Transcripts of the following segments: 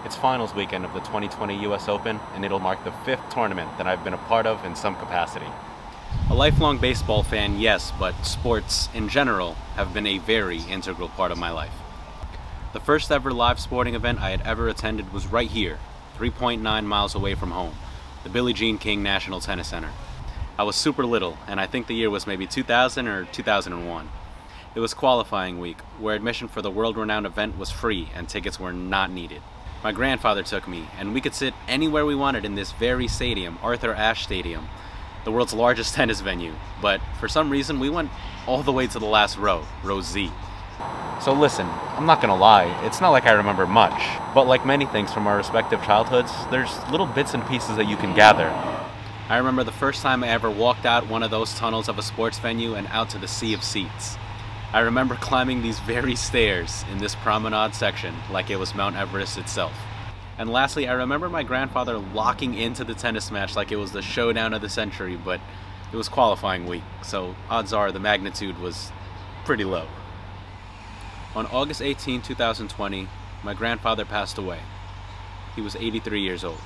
It's finals weekend of the 2020 US Open, and it'll mark the 5th tournament that I've been a part of in some capacity. A lifelong baseball fan, yes, but sports in general have been a very integral part of my life. The first ever live sporting event I had ever attended was right here, 3.9 miles away from home, the Billie Jean King National Tennis Center. I was super little, and I think the year was maybe 2000 or 2001. It was qualifying week, where admission for the world-renowned event was free and tickets were not needed. My grandfather took me, and we could sit anywhere we wanted in this very stadium, Arthur Ashe Stadium, the world's largest tennis venue. But for some reason, we went all the way to the last row, row Z. So listen, I'm not gonna lie, it's not like I remember much, but like many things from our respective childhoods, there's little bits and pieces that you can gather. I remember the first time I ever walked out one of those tunnels of a sports venue and out to the sea of seats. I remember climbing these very stairs in this promenade section like it was Mount Everest itself. And lastly, I remember my grandfather locking into the tennis match like it was the showdown of the century, but it was qualifying week, so odds are the magnitude was pretty low. On August 18, 2020, my grandfather passed away. He was 83 years old.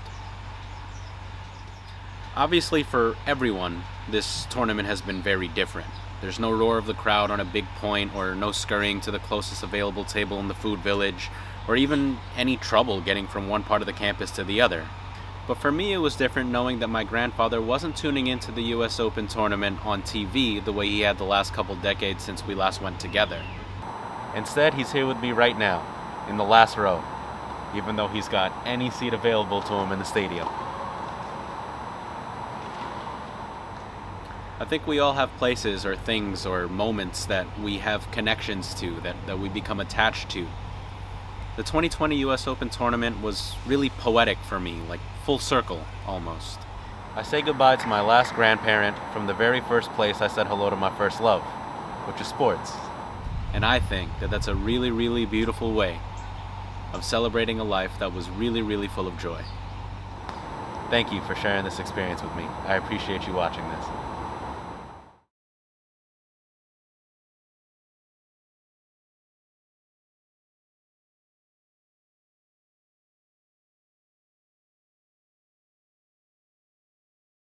Obviously for everyone, this tournament has been very different. There's no roar of the crowd on a big point, or no scurrying to the closest available table in the food village, or even any trouble getting from one part of the campus to the other. But for me it was different knowing that my grandfather wasn't tuning into the US Open tournament on TV the way he had the last couple decades since we last went together. Instead, he's here with me right now, in the last row, even though he's got any seat available to him in the stadium. I think we all have places or things or moments that we have connections to, that we become attached to. The 2020 US Open tournament was really poetic for me, like full circle, almost. I say goodbye to my last grandparent from the very first place I said hello to my first love, which is sports. And I think that that's a really, really beautiful way of celebrating a life that was really, really full of joy. Thank you for sharing this experience with me. I appreciate you watching this.